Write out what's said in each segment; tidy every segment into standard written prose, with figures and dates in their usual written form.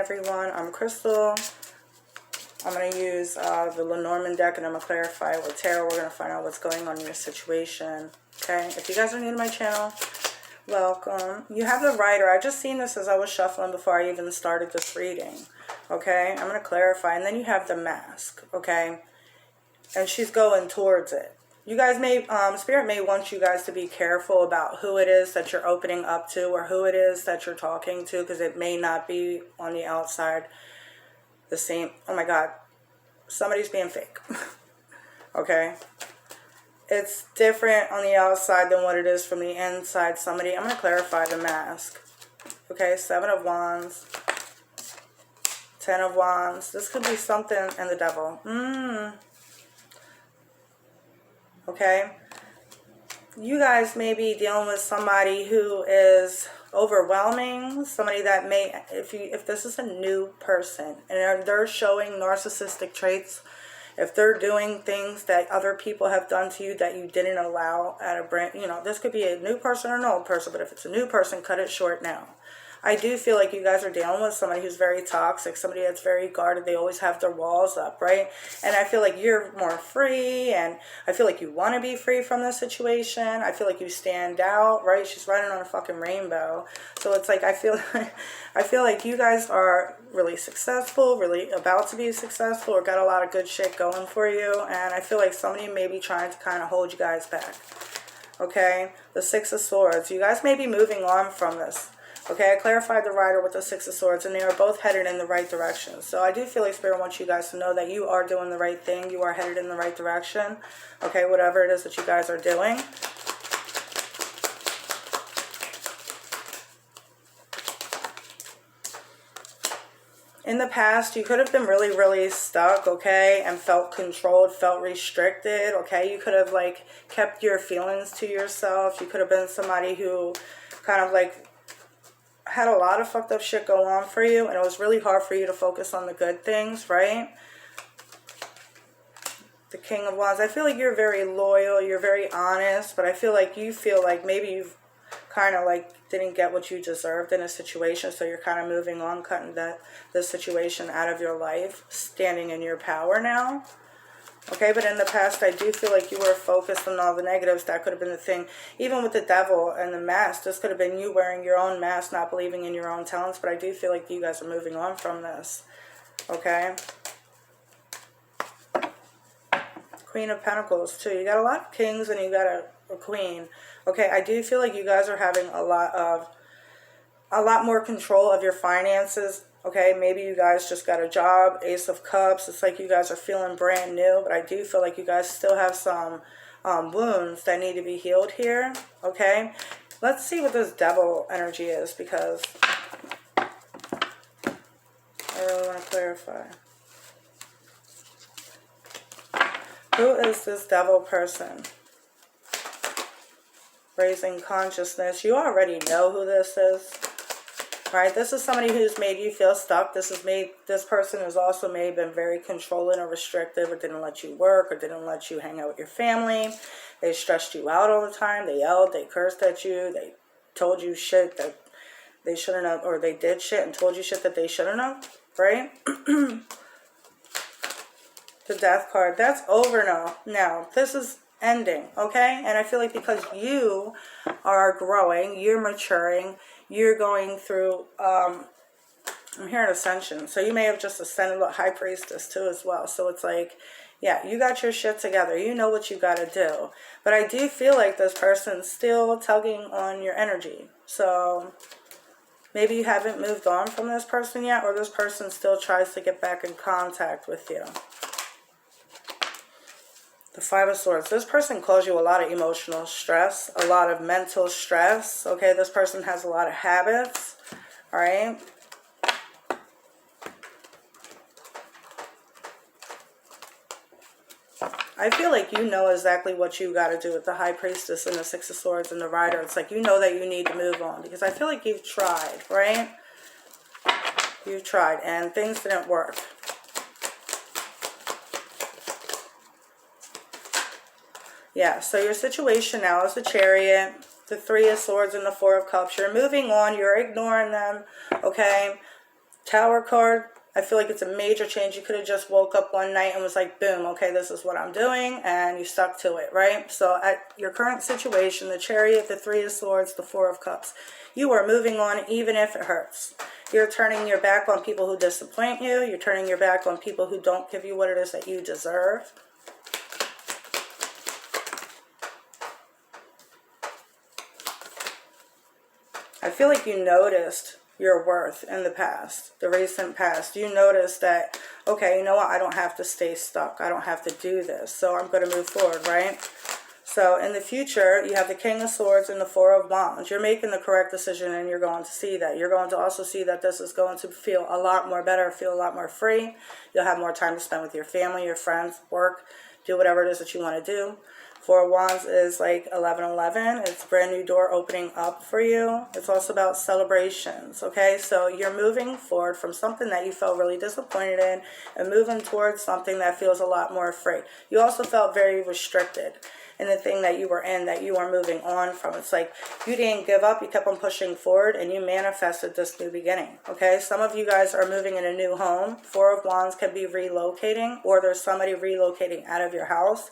everyone. I'm Crystal. I'm going to use the Lenormand deck, and I'm going to clarify with tarot. We're going to find out what's going on in your situation. Okay? If you guys are new to my channel, welcome. You have the Rider. I just seen this as I was shuffling before I even started this reading. Okay? I'm going to clarify. And then you have the Mask. Okay? And she's going towards it. You guys may, Spirit may want you guys to be careful about who it is that you're opening up to, or who it is that you're talking to, because it may not be on the outside the same. Oh my God, somebody's being fake. Okay? It's different on the outside than what it is from the inside. I'm going to clarify the Mask. Okay, 7 of Wands, 10 of Wands. This could be something, and the Devil. Okay, you guys may be dealing with somebody who is overwhelming, somebody that may, if this is a new person and they're showing narcissistic traits, if they're doing things that other people have done to you that you didn't allow at a brand, this could be a new person or an old person, but if it's a new person, cut it short now. I do feel like you guys are dealing with somebody who's very toxic, somebody that's very guarded. They always have their walls up, right? And I feel like you're more free, and I feel like you want to be free from this situation. I feel like you stand out, right? She's riding on a fucking rainbow. So it's like I feel like you guys are really successful, really about to be successful, or got a lot of good shit going for you. And I feel like somebody may be trying to kind of hold you guys back. Okay? The 6 of Swords. You guys may be moving on from this. Okay, I clarified the Rider with the 6 of Swords, and they are both headed in the right direction. So I do feel like Spirit wants you guys to know that you are doing the right thing. You are headed in the right direction. Okay, whatever it is that you guys are doing. In the past, you could have been really, really stuck, okay, and felt controlled, felt restricted, okay? You could have, like, kept your feelings to yourself. You could have been somebody who kind of, like, had a lot of fucked up shit go on for you, and it was really hard for you to focus on the good things, right? The King of Wands. I feel like you're very loyal, you're very honest, but I feel like you feel like maybe you've kind of like didn't get what you deserved in a situation, so you're kind of moving on, cutting the situation out of your life, standing in your power now. Okay, but in the past, I do feel like you were focused on all the negatives. That could have been the thing. Even with the Devil and the Mask, this could have been you wearing your own mask, not believing in your own talents. But I do feel like you guys are moving on from this. Okay. Queen of Pentacles, too. You got a lot of kings and you got a queen. Okay, I do feel like you guys are having a lot more control of your finances. Okay, maybe you guys just got a job, Ace of Cups. It's like you guys are feeling brand new, but I do feel like you guys still have some wounds that need to be healed here. Okay, let's see what this Devil energy is, because I really want to clarify. Who is this Devil person? Raising consciousness. You already know who this is. Right, this is somebody who's made you feel stuck. This person has also been very controlling or restrictive, or didn't let you work, or didn't let you hang out with your family. They stressed you out all the time. They yelled, they cursed at you, they told you shit that they shouldn't have, or they did shit and told you shit that they shouldn't have, right? The Death card, that's over now. Now, this is ending, okay? And I feel like because you are growing, you're maturing, you're going through, I'm hearing ascension. So you may have just ascended a High Priestess too as well. So it's like, yeah, you got your shit together. You know what you got to do. But I do feel like this person's still tugging on your energy. So maybe you haven't moved on from this person yet, or this person still tries to get back in contact with you. The 5 of Swords. This person caused you a lot of emotional stress, a lot of mental stress. Okay, this person has a lot of habits. All right. I feel like you know exactly what you got to do with the High Priestess and the 6 of Swords and the Rider. It's like you know that you need to move on, because I feel like you've tried, right? You've tried and things didn't work. Yeah, so your situation now is the Chariot, the 3 of Swords, and the 4 of Cups. You're moving on. You're ignoring them, okay? Tower card, I feel like it's a major change. You could have just woke up one night and was like, boom, okay, this is what I'm doing, and you stuck to it, right? So at your current situation, the Chariot, the Three of Swords, the Four of Cups, you are moving on even if it hurts. You're turning your back on people who disappoint you. You're turning your back on people who don't give you what it is that you deserve. I feel like you noticed your worth in the past, the recent past. You noticed that, okay, you know what, I don't have to stay stuck. I don't have to do this. So I'm going to move forward, right? So in the future, you have the King of Swords and the Four of Wands. You're making the correct decision, and you're going to see that. You're going to also see that this is going to feel a lot more better, feel a lot more free. You'll have more time to spend with your family, your friends, work, do whatever it is that you want to do. Four of Wands is like 11:11. It's a brand new door opening up for you. It's also about celebrations, okay? So you're moving forward from something that you felt really disappointed in and moving towards something that feels a lot more free. You also felt very restricted in the thing that you were in, that you are moving on from. It's like you didn't give up. You kept on pushing forward, and you manifested this new beginning, okay? Some of you guys are moving in a new home. Four of Wands can be relocating, or there's somebody relocating out of your house.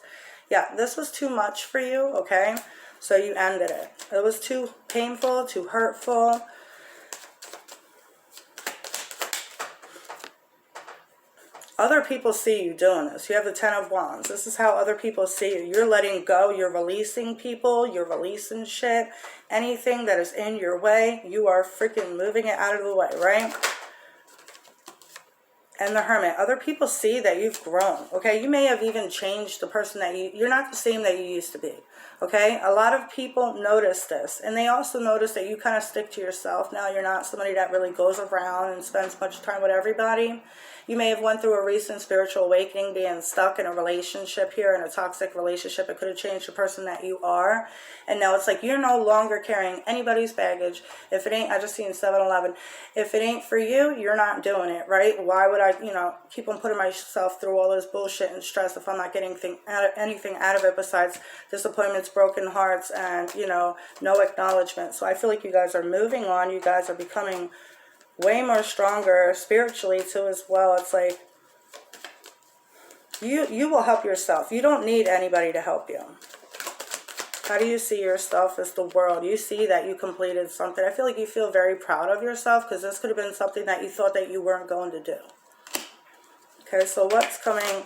Yeah, this was too much for you, okay? So you ended it. It was too painful, too hurtful. Other people see you doing this. You have the Ten of Wands. This is how other people see you. You're letting go. You're releasing people. You're releasing shit. Anything that is in your way, you are freaking moving it out of the way, right? And the Hermit. Other people see that you've grown, okay? You may have even changed the person that you're not the same that you used to be, okay? A lot of people notice this, and they also notice that you kind of stick to yourself. Now you're not somebody that really goes around and spends much time with everybody. You may have went through a recent spiritual awakening, being stuck in a relationship here, in a toxic relationship. It could have changed the person that you are. And now it's like you're no longer carrying anybody's baggage. If it ain't, I just seen 7-Eleven. If it ain't for you, you're not doing it, right? Why would I, keep on putting myself through all this bullshit and stress if I'm not getting anything out of it besides disappointments, broken hearts, and, no acknowledgement. So I feel like you guys are moving on. You guys are becoming way more stronger spiritually too as well. It's like you will help yourself. You don't need anybody to help you. How do you see yourself as the world? You see that you completed something. I feel like you feel very proud of yourself, because this could have been something that you thought that you weren't going to do. Okay, so what's coming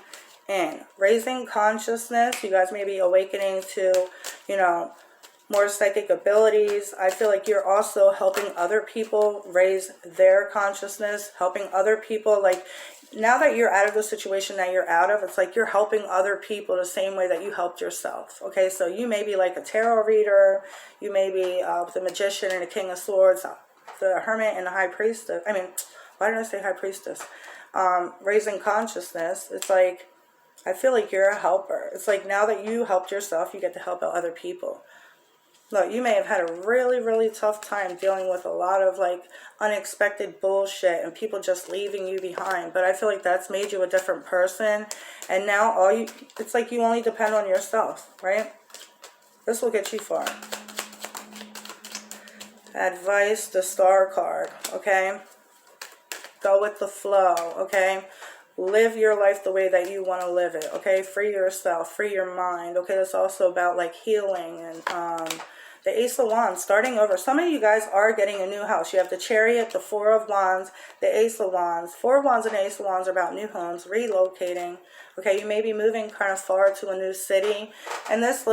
in? Raising consciousness. You guys may be awakening to, more psychic abilities. I feel like you're also helping other people raise their consciousness, helping other people. Like, now that you're out of the situation that you're out of, it's like you're helping other people the same way that you helped yourself. Okay, so you may be like a tarot reader. You may be the Magician and the King of Swords, the Hermit and the High Priestess. I mean, why did I say High Priestess? Raising consciousness. It's like, I feel like you're a helper. It's like now that you helped yourself, you get to help out other people. Look, you may have had a really, really tough time dealing with a lot of like unexpected bullshit and people just leaving you behind. But I feel like that's made you a different person. And now it's like you only depend on yourself, right? This will get you far. Advice, the Star card, okay? Go with the flow, okay? Live your life the way that you want to live it, okay? Free yourself, free your mind, okay? It's also about like healing and the Ace of Wands, starting over. Some of you guys are getting a new house. You have the Chariot, the Four of Wands, the Ace of Wands. Four of Wands and Ace of Wands are about new homes, relocating. Okay, you may be moving kind of far to a new city. And this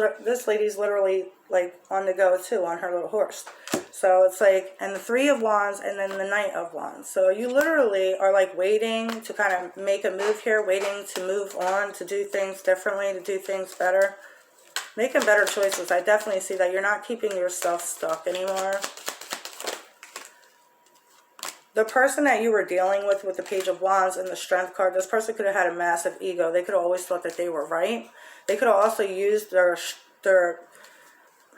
lady's literally like on the go too, on her little horse. So it's like, and the Three of Wands and then the Knight of Wands. So you literally are like waiting to kind of make a move here, waiting to move on, to do things differently, to do things better. Making better choices. I definitely see that you're not keeping yourself stuck anymore. The person that you were dealing with the Page of Wands and the Strength card, this person could have had a massive ego. They could have always thought that they were right. They could have also used their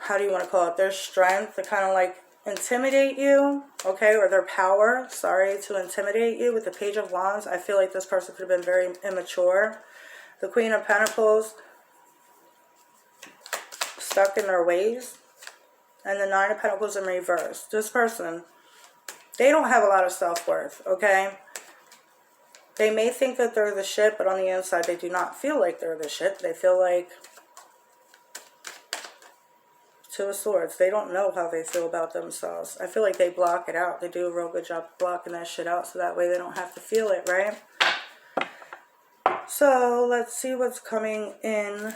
how do you want to call it, their strength to kind of like intimidate you, okay, or their power, sorry, to intimidate you with the Page of Wands. I feel like this person could have been very immature. The Queen of Pentacles, stuck in their ways, and the Nine of Pentacles in reverse. This person, they don't have a lot of self-worth, okay? They may think that they're the shit, but on the inside, they do not feel like they're the shit. They feel like, Two of Swords, they don't know how they feel about themselves. I feel like they block it out. They do a real good job blocking that shit out so that way they don't have to feel it, right? So, let's see what's coming in.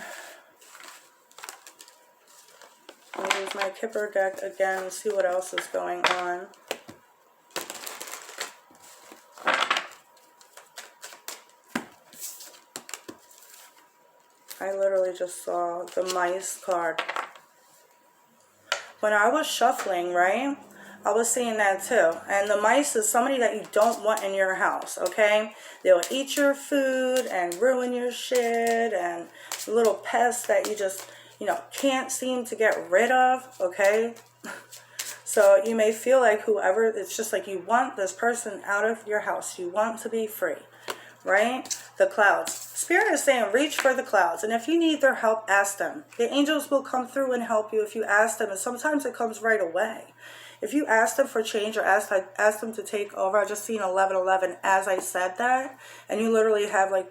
I'll use my Kipper deck again and see what else is going on. I literally just saw the mice card. When I was shuffling, right, I was seeing that too. And the mice is somebody that you don't want in your house, okay? They'll eat your food and ruin your shit, and little pests that you just, you know, can't seem to get rid of, okay? So you may feel like whoever, it's just like you want this person out of your house. You want to be free, right? The clouds. Spirit is saying reach for the clouds. And if you need their help, ask them. The angels will come through and help you if you ask them. And sometimes it comes right away. If you ask them for change or ask them to take over. I just seen 1111 as I said that. And you literally have like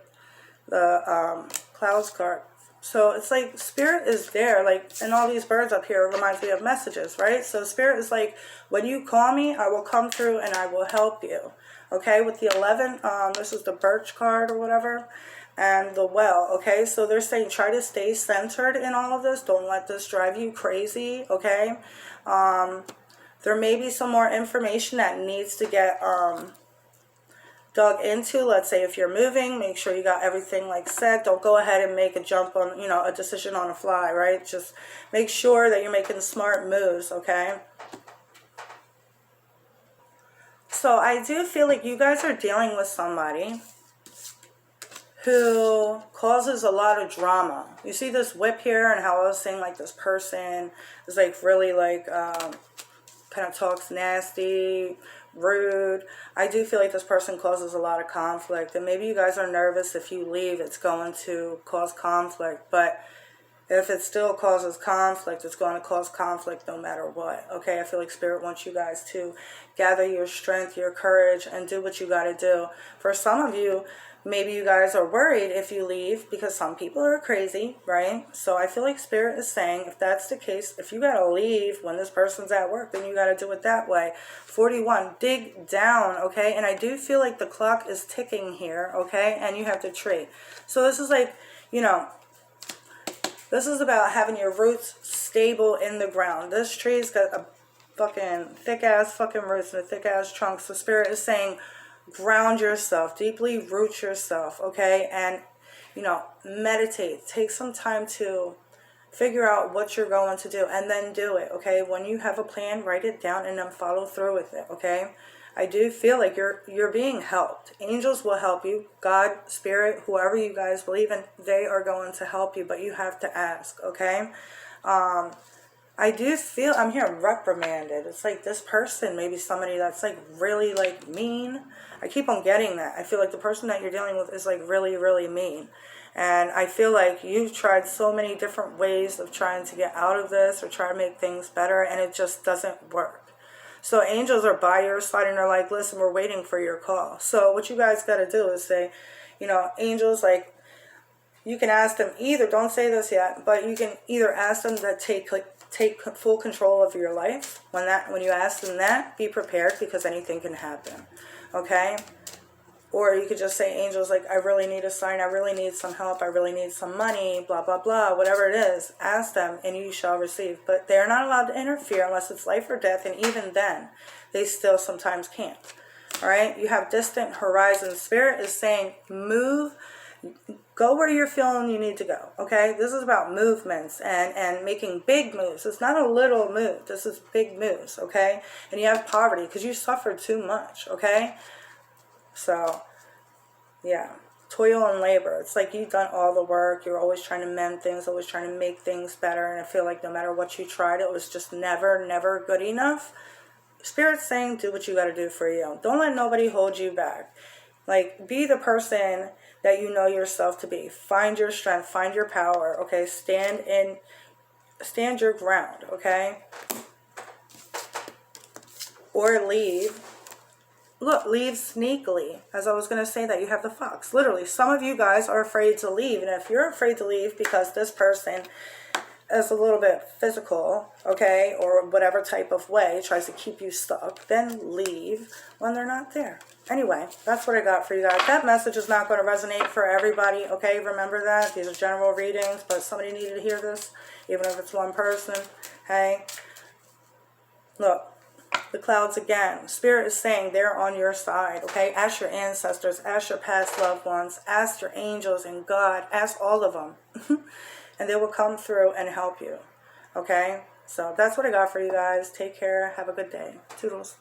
the clouds card. So it's like Spirit is there, like, and all these birds up here reminds me of messages, right? So Spirit is like, when you call me, I will come through and I will help you. Okay, with the 11, this is the Birch card or whatever, and the Well, okay? So they're saying try to stay centered in all of this. Don't let this drive you crazy, okay? There may be some more information that needs to get dug into. Let's say if you're moving, make sure you got everything like set. Don't go ahead and make a jump on, you know, a decision on a fly, right? Just make sure that you're making smart moves, okay? So I do feel like you guys are dealing with somebody who causes a lot of drama. You see this whip here and how I was saying like this person is like really like kind of talks nasty, rude. I do feel like this person causes a lot of conflict, and maybe you guys are nervous if you leave it's going to cause conflict, but if it still causes conflict, it's going to cause conflict no matter what, okay? I feel like Spirit wants you guys to gather your strength, your courage, and do what you got to do. For some of you, maybe you guys are worried if you leave because some people are crazy, right? So I feel like Spirit is saying if that's the case, if you got to leave when this person's at work, then you got to do it that way. 41, dig down, okay? And I do feel like the clock is ticking here, okay? And you have the tree. So this is like, you know, this is about having your roots stable in the ground. This tree's got a fucking thick-ass fucking roots and a thick-ass trunk. So Spirit is saying ground yourself, deeply root yourself, okay? And, you know, meditate. Take some time to figure out what you're going to do and then do it, okay? When you have a plan, write it down and then follow through with it, okay? I do feel like you're being helped. Angels will help you. God, Spirit, whoever you guys believe in, they are going to help you, but you have to ask, okay? I do feel, I'm hearing reprimanded. It's like this person, maybe somebody that's like really like mean. I keep on getting that. I feel like the person that you're dealing with is like really, really mean. And I feel like you've tried so many different ways of trying to get out of this or try to make things better, and it just doesn't work. So angels are by your side and they're like, listen, we're waiting for your call. So what you guys got to do is say, you know, angels, like, you can ask them either, don't say this yet, but you can either ask them to take full control of your life. When you ask them that, be prepared because anything can happen, okay? Or you could just say, angels, like, I really need a sign, I really need some help, I really need some money, blah, blah, blah, whatever it is. Ask them and you shall receive. But they're not allowed to interfere unless it's life or death, and even then, they still sometimes can't. All right? You have distant horizons. Spirit is saying, move, go where you're feeling you need to go, okay? This is about movements and making big moves. It's not a little move. This is big moves, okay? And you have poverty because you suffered too much, okay? So, yeah, toil and labor. It's like you've done all the work. You're always trying to mend things, always trying to make things better. And I feel like no matter what you tried, it was just never good enough. Spirit's saying do what you got to do for you. Don't let nobody hold you back. Like, be the person that you know yourself to be. Find your strength. Find your power, okay? Stand your ground, okay? Or leave. Look, leave sneakily. As I was going to say that, you have the fox. Literally, some of you guys are afraid to leave. And if you're afraid to leave because this person is a little bit physical, okay, or whatever type of way, tries to keep you stuck, then leave when they're not there. Anyway, that's what I got for you guys. That message is not going to resonate for everybody, okay? Remember that. These are general readings, but somebody needed to hear this, even if it's one person, okay? Look, the clouds again. Spirit is saying they're on your side, okay? Ask your ancestors, ask your past loved ones, ask your angels and God, ask all of them. And they will come through and help you, okay? So that's what I got for you guys. Take care. Have a good day. Toodles.